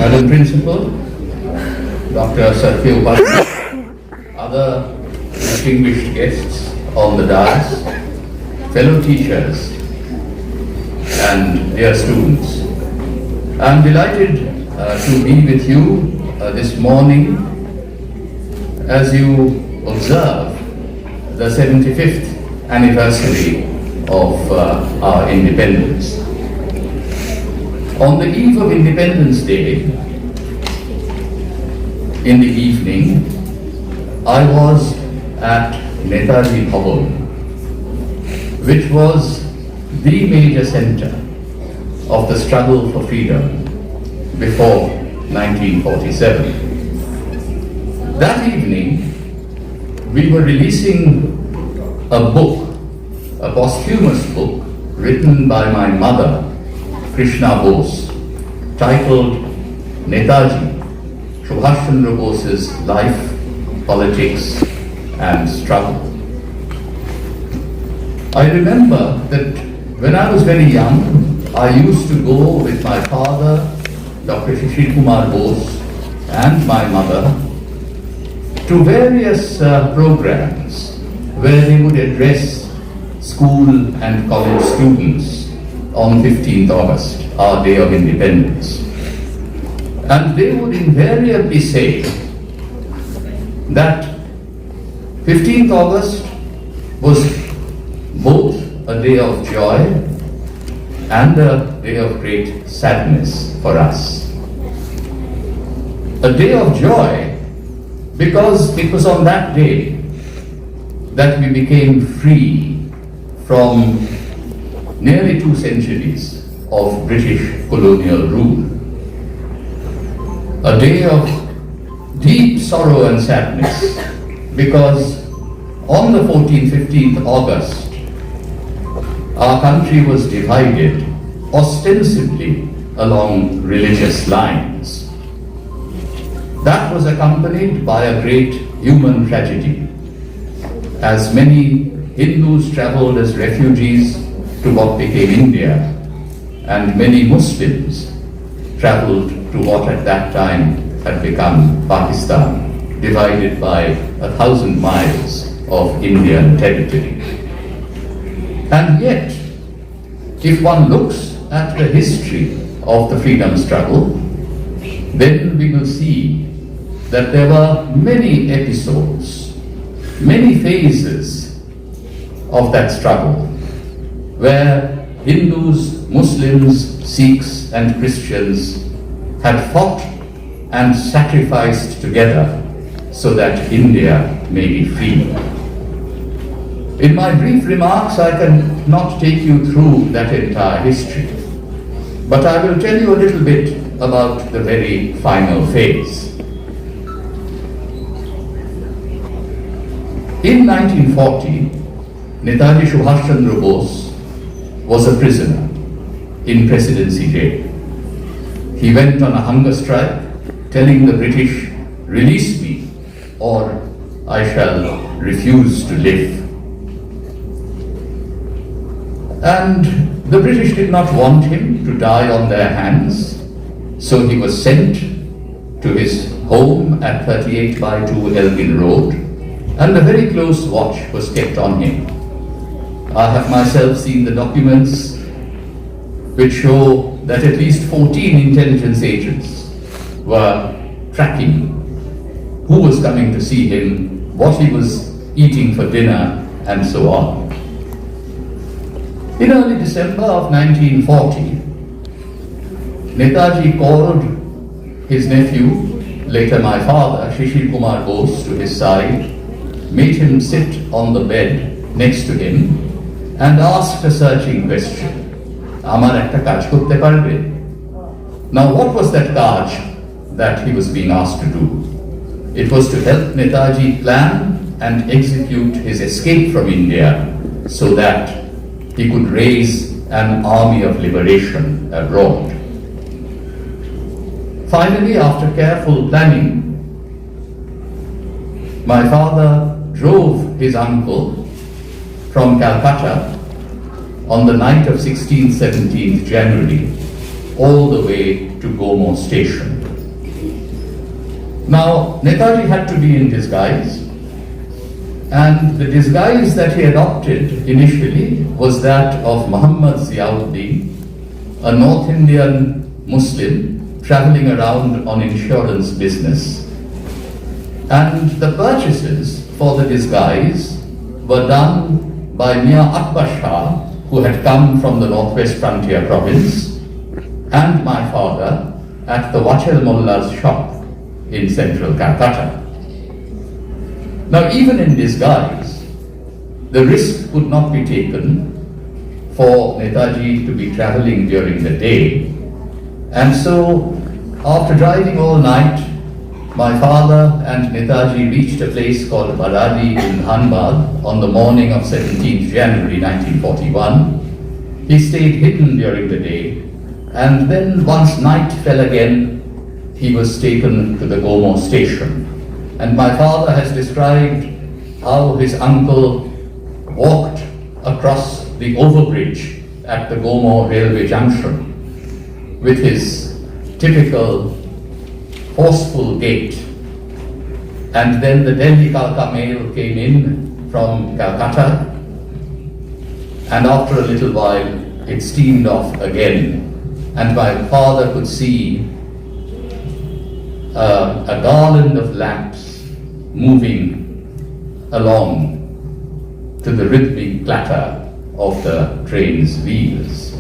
Madam Principal, Dr. Satya Upadhyay, other distinguished guests on the dais, fellow teachers, and dear students. I am delighted to be with you this morning as you observe the 75th anniversary of our independence. On the eve of Independence Day, in the evening, I was at Netaji Bhavan, which was the major center of the struggle for freedom before 1947. That evening, we were releasing a book, a posthumous book, written by my mother, Krishna Bose, titled Netaji, Subhash Chandra Bose's Life, Politics and Struggle. I remember that when I was very young, I used to go with my father, Dr. Shishir Kumar Bose, and my mother to various programs where they would address school and college students on 15th August, our day of independence. And they would invariably say that 15th August was both a day of joy and a day of great sadness for us. A day of joy because it was on that day that we became free from nearly 2 centuries of British colonial rule. A day of deep sorrow and sadness because on the 15th August, our country was divided ostensibly along religious lines. That was accompanied by a great human tragedy, as many Hindus traveled as refugees to what became India, and many Muslims traveled to what at that time had become Pakistan, divided by 1,000 miles of Indian territory. And yet, if one looks at the history of the freedom struggle, then we will see that there were many episodes, many phases of that struggle, where Hindus, Muslims, Sikhs and Christians had fought and sacrificed together so that India may be free. In my brief remarks, I cannot take you through that entire history, but I will tell you a little bit about the very final phase. In 1940, Netaji Subhash Chandra Bose was a prisoner in Presidency Jail. He went on a hunger strike, telling the British, "Release me, or I shall refuse to live." And the British did not want him to die on their hands, so he was sent to his home at 38/2 Elgin Road, and a very close watch was kept on him. I have myself seen the documents which show that at least 14 intelligence agents were tracking who was coming to see him, what he was eating for dinner, and so on. In early December of 1940, Netaji called his nephew, later my father, Shishir Kumar Bose, to his side, made him sit on the bed next to him, and asked a searching question. Amar ekta kaj korte parbe? Now what was that kaj that he was being asked to do? It was to help Netaji plan and execute his escape from India so that he could raise an army of liberation abroad. Finally, after careful planning, my father drove his uncle from Calcutta on the night of 16th, 17th January all the way to Gomo station. Now, Netaji had to be in disguise, and the disguise that he adopted initially was that of Muhammad Ziauddin, a North Indian Muslim traveling around on insurance business. And the purchases for the disguise were done by Mir Akbar Shah, who had come from the Northwest Frontier Province, and my father at the Wachel Molla's shop in central Calcutta. Now, even in disguise, the risk could not be taken for Netaji to be traveling during the day. And so, after driving all night, my father and Netaji reached a place called Baradi in Dhanbad on the morning of 17th January 1941. He stayed hidden during the day, and then once night fell again, he was taken to the Gomo station. And my father has described how his uncle walked across the overbridge at the Gomo railway junction with his typical forceful gait. And then the Delhi Kalka mail came in from Calcutta, and after a little while it steamed off again. And my father could see a garland of lamps moving along to the rhythmic clatter of the train's wheels.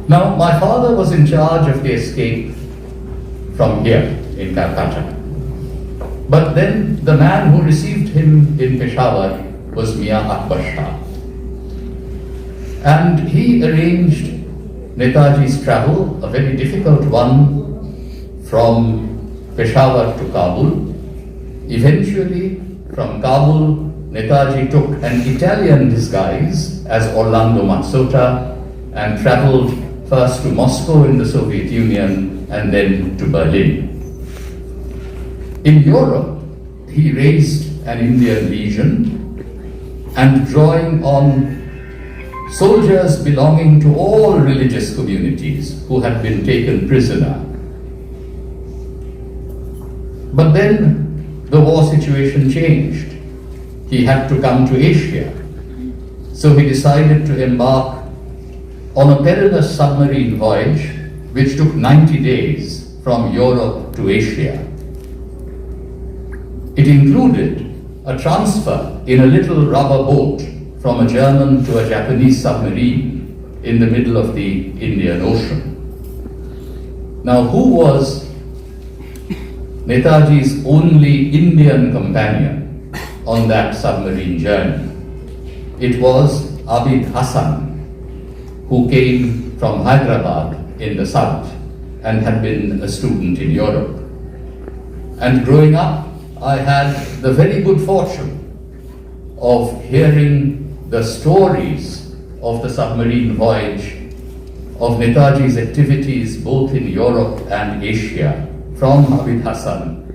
Now, my father was in charge of the escape from here in Calcutta. But then the man who received him in Peshawar was Mir Akbar Shah. And he arranged Netaji's travel, a very difficult one, from Peshawar to Kabul. Eventually, from Kabul, Netaji took an Italian disguise as Orlando Mazzotta and traveled first to Moscow in the Soviet Union and then to Berlin. In Europe, he raised an Indian legion, and drawing on soldiers belonging to all religious communities who had been taken prisoner. But then the war situation changed. He had to come to Asia. So he decided to embark on a perilous submarine voyage which took 90 days from Europe to Asia. It included a transfer in a little rubber boat from a German to a Japanese submarine in the middle of the Indian Ocean. Now, who was Netaji's only Indian companion on that submarine journey? It was Abid Hassan, who came from Hyderabad in the south and had been a student in Europe. And growing up, I had the very good fortune of hearing the stories of the submarine voyage, of Netaji's activities both in Europe and Asia from Abid Hassan,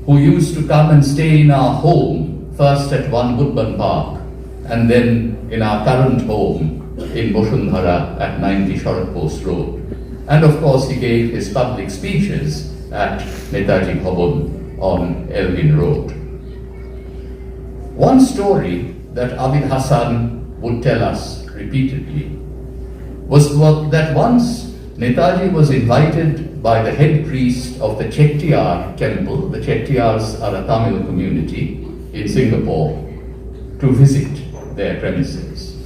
who used to come and stay in our home, first at One Woodburn Park and then in our current home in Boshundhara at 90 Sharat Post Road. And of course he gave his public speeches at Netaji Bhavan on Elgin Road. One story that Abid Hassan would tell us repeatedly was that once Netaji was invited by the head priest of the Chettiar temple, the Chettiars are a Tamil community in Singapore, to visit their premises.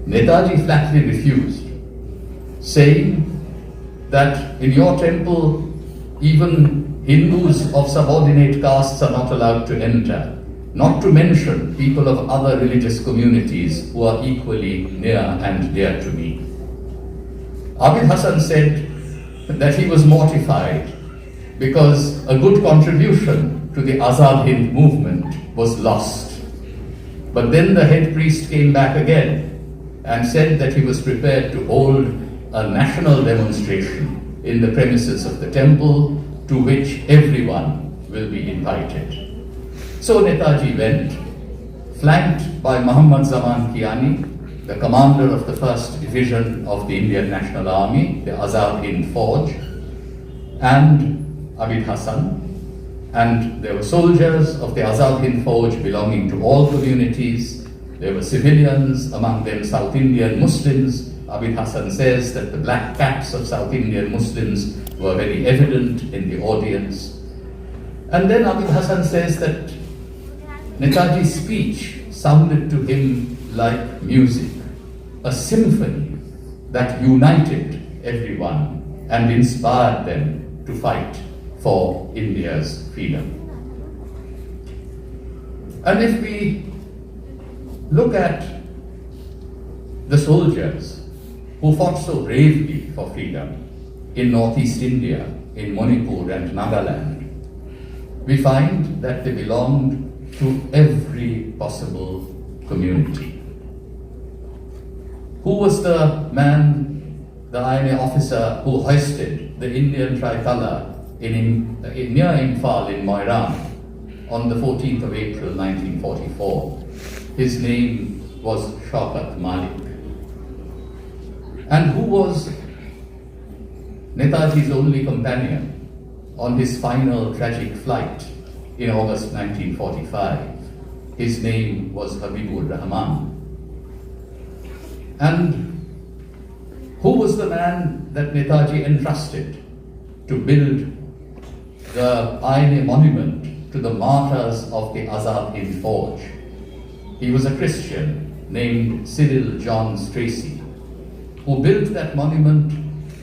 Netaji flatly refused, saying that in your temple even Hindus of subordinate castes are not allowed to enter, not to mention people of other religious communities who are equally near and dear to me. Abid Hassan said that he was mortified because a good contribution to the Azad Hind movement was lost. But then the head priest came back again and said that he was prepared to hold a national demonstration in the premises of the temple, to which everyone will be invited. So Netaji went, flanked by Muhammad Zaman Kiani, the commander of the 1st Division of the Indian National Army, the Azad Hind Fauj, and Abid Hassan, and there were soldiers of the Azad Hind Fauj belonging to all communities. There were civilians, among them South Indian Muslims. Abid Hassan says that the black caps of South Indian Muslims were very evident in the audience. And then Abid Hassan says that Netaji's speech sounded to him like music, a symphony that united everyone and inspired them to fight for India's freedom. And if we look at the soldiers who fought so bravely for freedom in Northeast India, in Manipur and Nagaland, we find that they belonged to every possible community. Who was the man, the INA officer who hoisted the Indian tricolour near Imphal in Moiran on the 14th of April 1944? His name was Shaukat Malik. And who was Netaji's only companion on his final tragic flight in August 1945? His name was Habibur Rahman. And who was the man that Netaji entrusted to build the INA monument to the martyrs of the Azad Hind Fauj? He was a Christian named Cyril John Stracey, who built that monument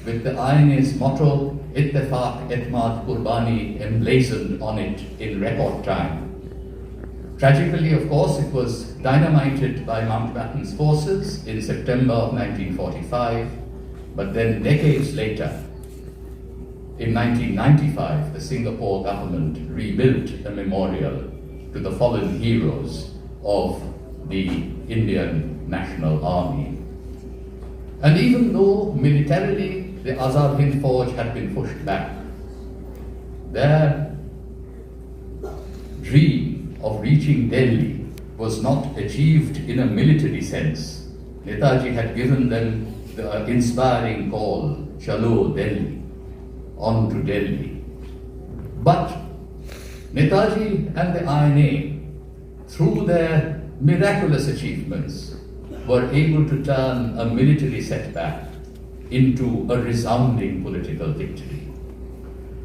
with the INA's motto, Ittefaq, Etmad, Qurbani, emblazoned on it in record time. Tragically, of course, it was dynamited by Mountbatten's forces in September of 1945, but then decades later, in 1995, the Singapore government rebuilt a memorial to the fallen heroes of the Indian National Army. And even though militarily the Azad Hind Fauj had been pushed back, their dream of reaching Delhi was not achieved in a military sense. Netaji had given them the inspiring call, Chalo Delhi, on to Delhi. But Netaji and the INA, through their miraculous achievements, were able to turn a military setback into a resounding political victory.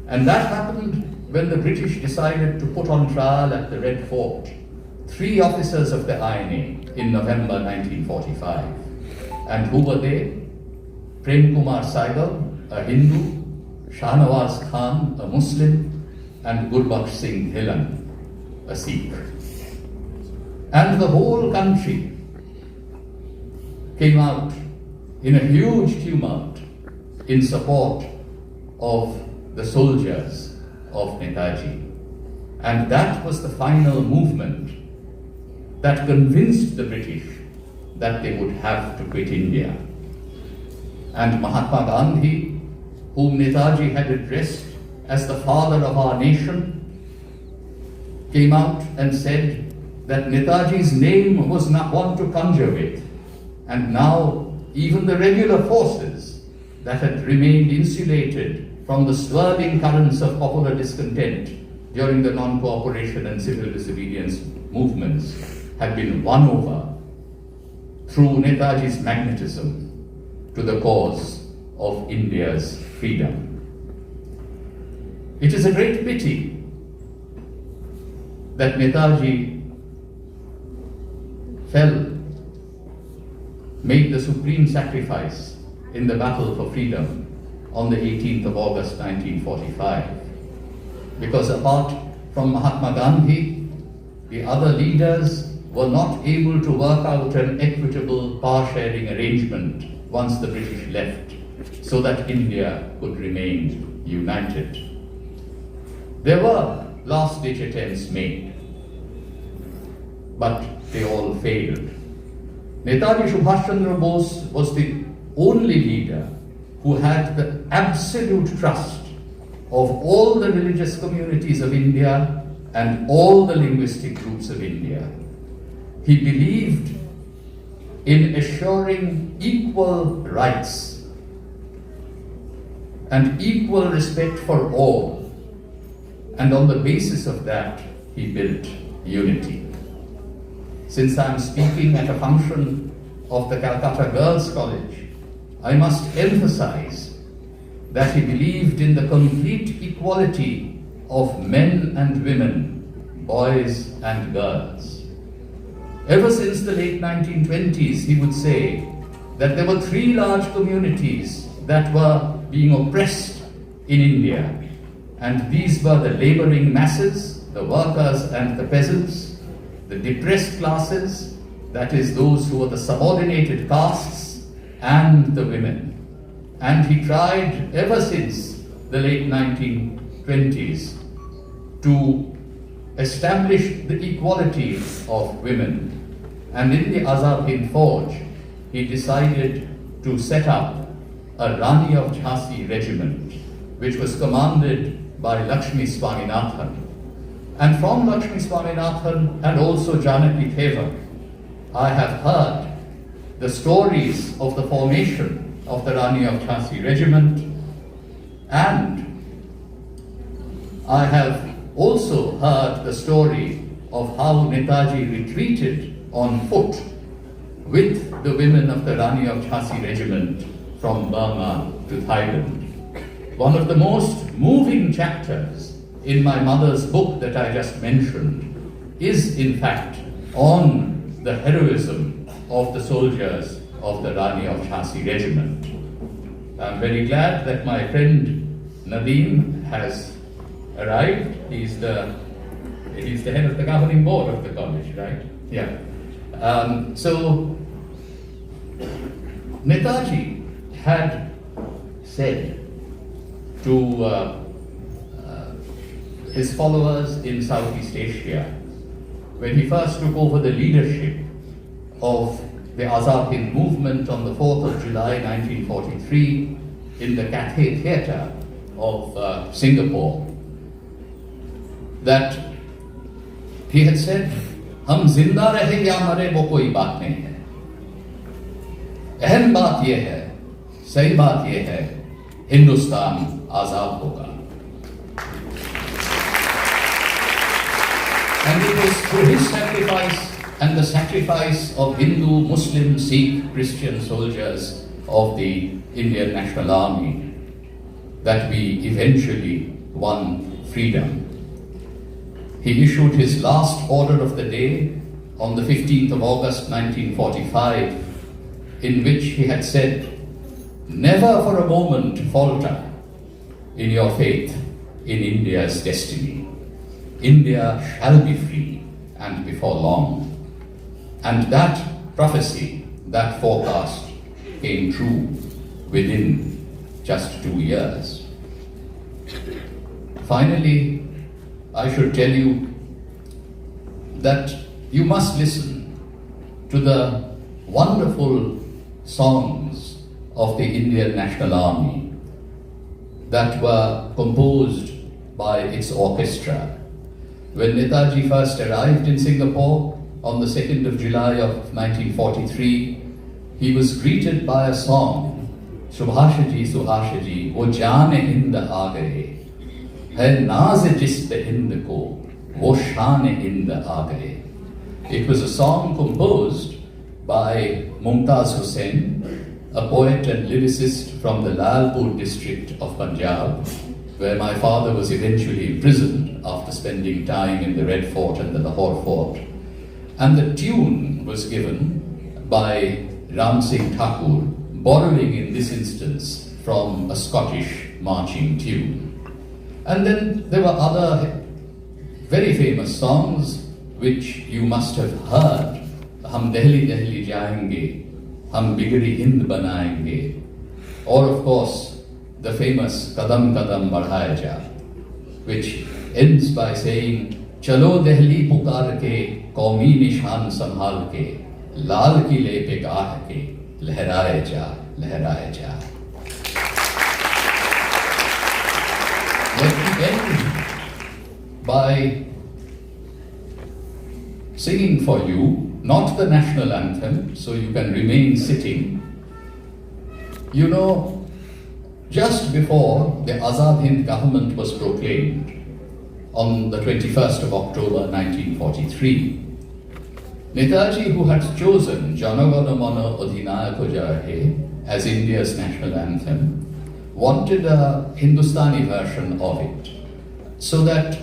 And that happened when the British decided to put on trial at the Red Fort 3 officers of the INA in November 1945. And who were they? Prem Kumar Saigal, a Hindu, Shahnawaz Khan, a Muslim, and Gurbaksh Singh Dhillon, a Sikh. And the whole country came out in a huge tumult in support of the soldiers of Netaji. And that was the final movement that convinced the British that they would have to quit India. And Mahatma Gandhi, whom Netaji had addressed as the father of our nation, came out and said that Netaji's name was not one to conjure with. And now, even the regular forces that had remained insulated from the swirling currents of popular discontent during the non-cooperation and civil disobedience movements had been won over through Netaji's magnetism to the cause of India's freedom. It is a great pity that Netaji made the supreme sacrifice in the battle for freedom on the 18th of August 1945. Because apart from Mahatma Gandhi, the other leaders were not able to work out an equitable power-sharing arrangement once the British left, so that India could remain united. There were last-ditch attempts made, but they all failed. Netaji Subhash Chandra Bose was the only leader who had the absolute trust of all the religious communities of India and all the linguistic groups of India. He believed in assuring equal rights and equal respect for all and on the basis of that, he built unity. Since I am speaking at a function of the Calcutta Girls' College, I must emphasize that he believed in the complete equality of men and women, boys and girls. Ever since the late 1920s, he would say that there were three large communities that were being oppressed in India, and these were the laboring masses, the workers and the peasants, the depressed classes, that is those who were the subordinated castes, and the women. And he tried ever since the late 1920s to establish the equality of women. And in the Azad Hind Fauj, he decided to set up a Rani of Jhansi regiment, which was commanded by Lakshmi Swaminathan. And from Lakshmi Swaminathan and also Janaki Thevar, I have heard the stories of the formation of the Rani of Jhansi regiment, and I have also heard the story of how Netaji retreated on foot with the women of the Rani of Jhansi regiment from Burma to Thailand. One of the most moving chapters in my mother's book that I just mentioned is in fact on the heroism of the soldiers of the Rani of Jhansi regiment. I'm very glad that my friend Nadeem has arrived. He's the head of the governing board of the college, right? Yeah. So Netaji had said to his followers in Southeast Asia, when he first took over the leadership of the Azad Hind movement on the 4th of July 1943 in the Cathay Theatre of Singapore, that he had said, "हम जिंदा रहे या मरे वो कोई बात नहीं है, अहम बात ये है, सही बात ये है, हिंदुस्तान आजाद होगा." And it was through his sacrifice and the sacrifice of Hindu, Muslim, Sikh, Christian soldiers of the Indian National Army that we eventually won freedom. He issued his last order of the day on the 15th of August 1945, in which he had said, "Never for a moment falter in your faith in India's destiny. India shall be free, and before long." And that prophecy, that forecast, came true within just 2 years. Finally, I should tell you that you must listen to the wonderful songs of the Indian National Army that were composed by its orchestra. When Netaji first arrived in Singapore on the 2nd of July of 1943, he was greeted by a song, "Subhashaji, Subhashaji, wo jaan Hind aa gaye, hai naaz jis pe Hind ko, wo shaan Hind aa gaye." It was a song composed by Mumtaz Hussain, a poet and lyricist from the Lalpur district of Punjab, where my father was eventually imprisoned after spending time in the Red Fort and the Lahore Fort. And the tune was given by Ram Singh Thakur, borrowing in this instance from a Scottish marching tune. And then there were other very famous songs which you must have heard. "Hum Delhi Delhi jayenge, hum bigri Hind banayenge," or of course the famous "Kadam Kadam Badhaye Ja," which ends by saying, "Chalo Delhi pukar ke, qaumi nishan sambhal ke, lal kile pe gaah ke, lehraye ja, lehraye ja." Let me end by singing for you, not the national anthem, so you can remain sitting. You know, just before the Azad Hind government was proclaimed, on the 21st of October 1943. Netaji, who had chosen Jana Gana Mana Adhinayaka Jai Hai as India's national anthem, wanted a Hindustani version of it, so that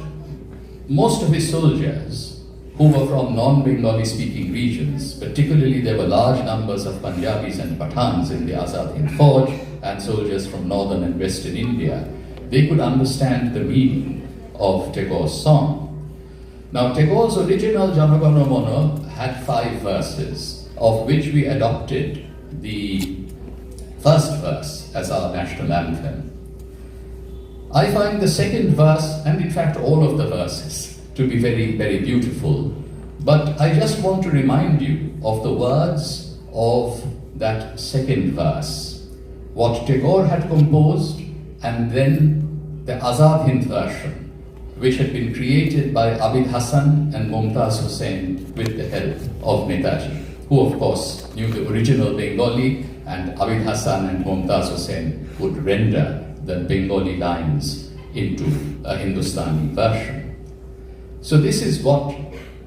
most of his soldiers who were from non-Bengali speaking regions, particularly there were large numbers of Punjabis and Pathans in the Azad Hind Fauj and soldiers from northern and western India, they could understand the meaning of Tagore's song. Now, Tagore's original Jana Gana Mana had 5 verses, of which we adopted the first verse as our national anthem. I find the second verse, and in fact all of the verses, to be very, very beautiful. But I just want to remind you of the words of that second verse, what Tagore had composed, and then the Azad Hind version, which had been created by Abid Hassan and Mumtaz Hussain with the help of Netaji, who of course knew the original Bengali, and Abid Hassan and Mumtaz Hussain would render the Bengali lines into a Hindustani version. So this is what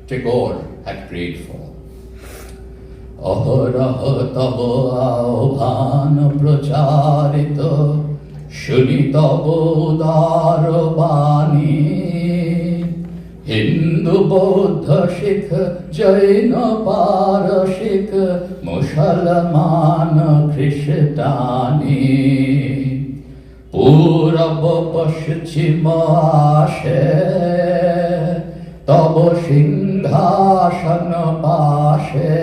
Tagore had prayed for. Aharaha tabo avhana pracharita shuni tabo darabani Hindu Buddha Sikh Jaina Parashik Mushalman Krishtani Purab Paschim Ashe Tabo Singhasan Pashe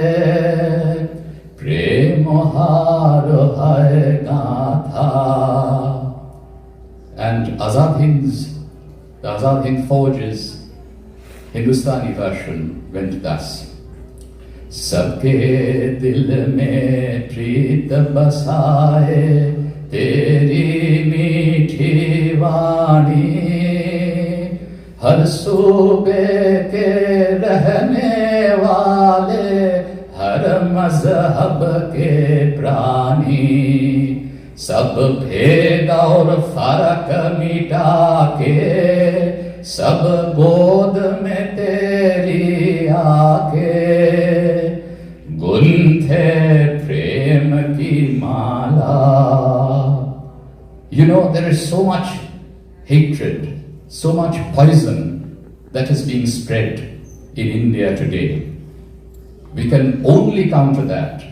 Premohar Hai Gatha. And the Azad Hind Fauj's Hindustani version went thus. Sabke dil mein preet basaye teri meethi vaani har sube ke rehne wale har mazhab ke prani sab bhed aur farak mita ke सब गोद में तेरी आके गुंथे प्रेम की माला. You know, there is so much hatred, so much poison that is being spread in India today. We can only counter that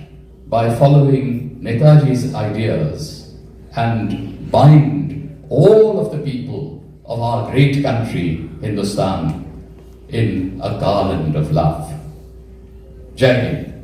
by following Netaji's ideas and bind all of the people of our great country, Hindustan, in a garland of love. Jai Hind.